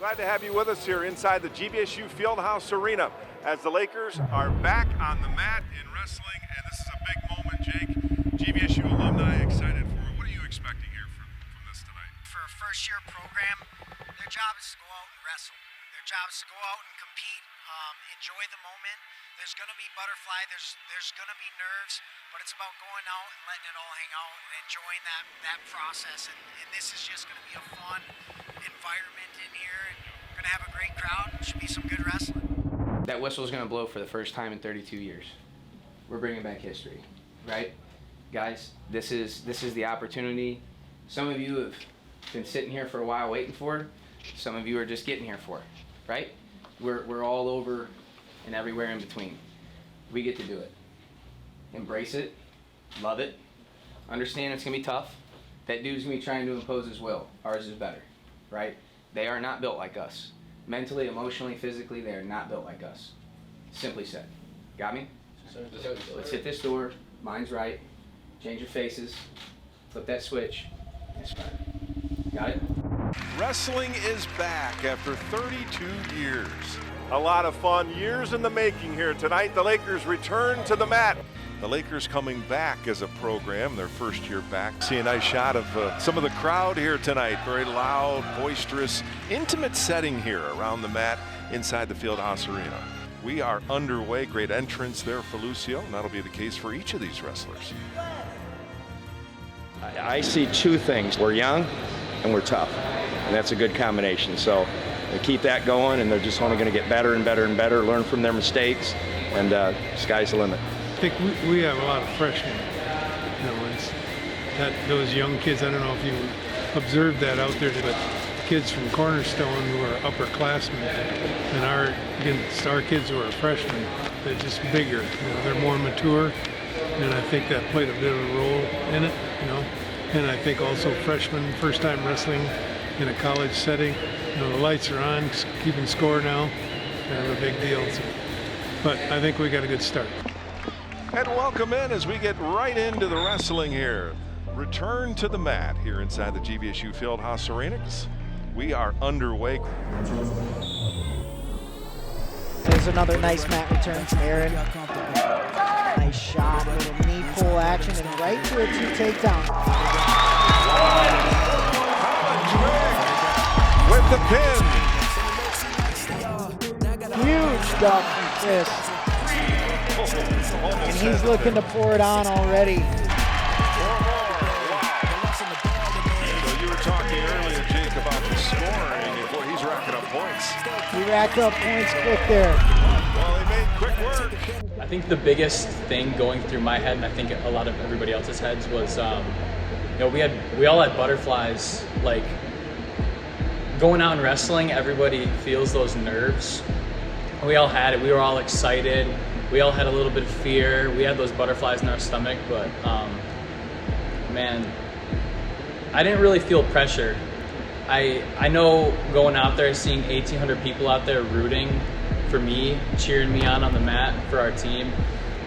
Glad to have you with us here inside the GVSU Fieldhouse Arena as the Lakers are back on the mat in wrestling, and this is a big moment, Jake. GVSU alumni excited for it. What are you expecting here from this tonight? For a first-year program, their job is to go out and wrestle. Their job is to go out and compete, enjoy the moment. There's going to be butterfly, there's going to be nerves, but it's about going out and letting it all hang out and enjoying that process. And this is just going to be a fun environment in here, and we're going to have a great crowd. It should be some good wrestling. That whistle is going to blow for the first time in 32 years. We're bringing back history, right? Guys, this is the opportunity some of you have been sitting here for a while waiting for. Some of you are just getting here for, right? We're all over and everywhere in between. We get to do it. Embrace it, love it, understand it's gonna be tough. That dude's gonna be trying to impose his will. Ours is better, right? They are not built like us. Mentally, emotionally, physically, they are not built like us. Simply said. Got me? Let's hit this door. Mine's right. Change your faces. Flip that switch. Got it? Wrestling is back after 32 years. A lot of fun, years in the making here tonight. The Lakers return to the mat. The Lakers coming back as a program, their first year back. See a nice shot of some of the crowd here tonight. Very loud, boisterous, intimate setting here around the mat inside the Fieldhouse Arena. We are underway. Great entrance there for Lucio, and that'll be the case for each of these wrestlers. I see two things. We're young and we're tough, and that's a good combination. So they keep that going, and they're just only going to get better and better and better, learn from their mistakes, and sky's the limit. I think we have a lot of freshmen. You know, those young kids, I don't know if you observed that out there, but kids from Cornerstone who are upperclassmen, and our kids who are freshmen, they're just bigger. You know, they're more mature, and I think that played a bit of a role in it. You know, and I think also freshmen, first time wrestling in a college setting. You know, the lights are on, keeping score now, kind of a big deal. So, but I think we got a good start. And welcome in as we get right into the wrestling here. Return to the mat here inside the GVSU Fieldhouse Arena. We are underway. There's another nice mat return from Aaron. Nice shot, little knee pull action, and right to a two takedown. With the pin. Huge duck from Chris. And he's looking to pour it on already. So you were talking earlier, Jake, about the scoring, and boy, he's racking up points. He racked up points quick there. Well, he made quick work. I think the biggest thing going through my head, and I think a lot of everybody else's heads, was you know, we all had butterflies. Like going out and wrestling, everybody feels those nerves. We all had it. We were all excited. We all had a little bit of fear. We had those butterflies in our stomach, but man, I didn't really feel pressure. I know going out there, seeing 1,800 people out there rooting for me, cheering me on the mat for our team,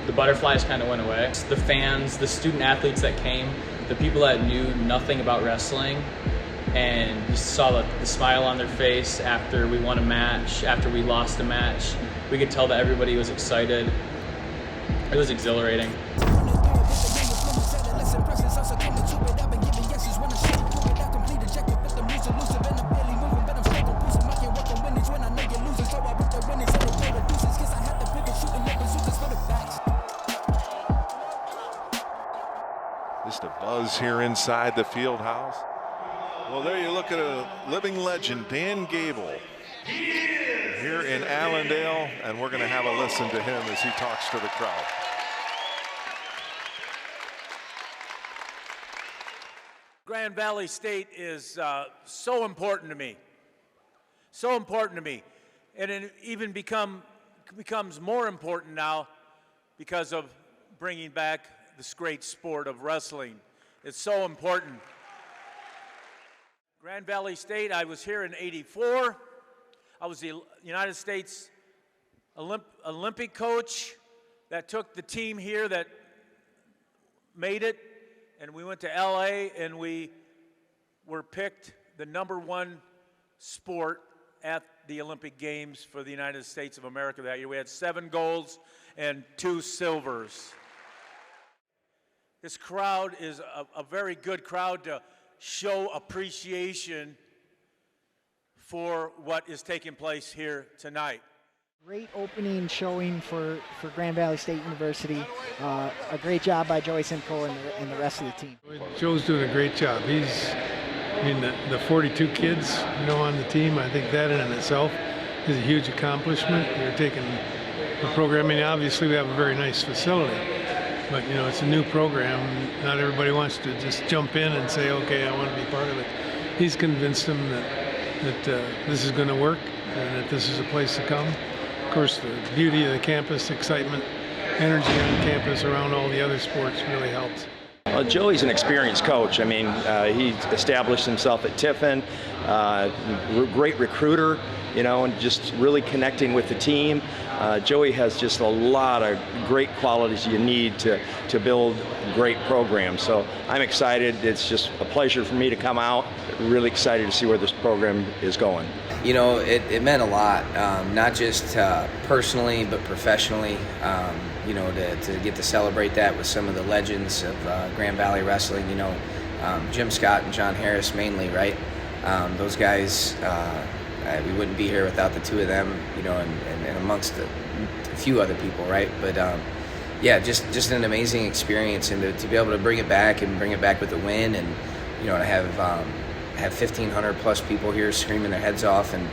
the butterflies kind of went away. The fans, the student athletes that came, the people that knew nothing about wrestling, and you saw the smile on their face after we won a match, after we lost a match. We could tell that everybody was excited. It was exhilarating. Just a buzz here inside the field house. Well, there you look at a living legend, Dan Gable, here in Allendale, and we're going to have a listen to him as he talks to the crowd. Grand Valley State is so important to me. So important to me. And it even becomes more important now because of bringing back this great sport of wrestling. It's so important. Grand Valley State, I was here in '84. I was the United States Olympic coach that took the team here that made it, and we went to LA and we were picked the #1 sport at the Olympic Games for the United States of America that year. We had 7 golds and 2 silvers. This crowd is a very good crowd to show appreciation for what is taking place here tonight. Great opening showing for Grand Valley State University. A great job by Joey Simcoe and the rest of the team. Joe's doing a great job. The 42 kids, on the team, I think that in itself is a huge accomplishment. They're taking the program. I mean, obviously we have a very nice facility, but it's a new program. Not everybody wants to just jump in and say, okay, I want to be part of it. He's convinced them that this is going to work and that this is a place to come. Of course, the beauty of the campus, excitement, energy on campus around all the other sports really helps. Well, Joey's an experienced coach. I mean, he established himself at Tiffin, great recruiter, and just really connecting with the team. Joey has just a lot of great qualities you need to build great programs. So I'm excited. It's just a pleasure for me to come out. Really excited to see where this program is going. It meant a lot, not just personally, but professionally. To get to celebrate that with some of the legends of Grand Valley wrestling. Jim Scott and John Harris mainly, right? Those guys, we wouldn't be here without the two of them, and amongst a few other people, right? But just an amazing experience, and to be able to bring it back with a win, and to have 1,500 plus people here screaming their heads off. And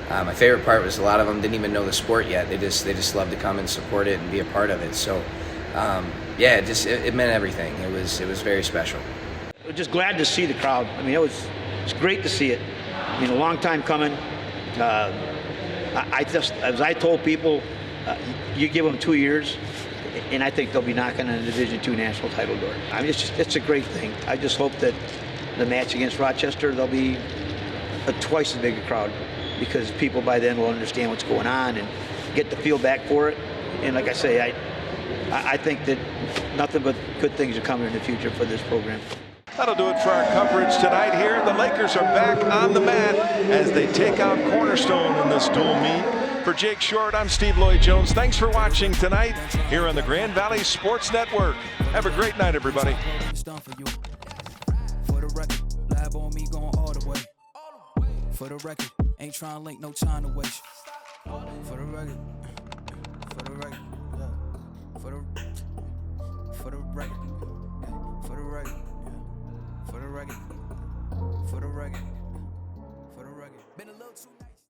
my favorite part was a lot of them didn't even know the sport yet. They just loved to come and support it and be a part of it. So it meant everything. It was very special. We're just glad to see the crowd. I mean, it's great to see it. I mean, a long time coming. As I told people, you give them 2 years, and I think they'll be knocking on the Division II national title door. I mean, it's a great thing. I just hope that the match against Rochester, there'll be a twice as big a crowd, because people by then will understand what's going on and get the feel back for it. And like I say, I think that nothing but good things are coming in the future for this program. That'll do it for our coverage tonight here. The Lakers are back on the mat as they take out Cornerstone in this dual meet. For Jake Short, I'm Steve Lloyd-Jones. Thanks for watching tonight here on the Grand Valley Sports Network. Have a great night, everybody. For the record, lab on me going all the way. For the record, ain't trying to link, no time to waste. For the record, for the record, yeah. For the record, for the record, for the record, for the record.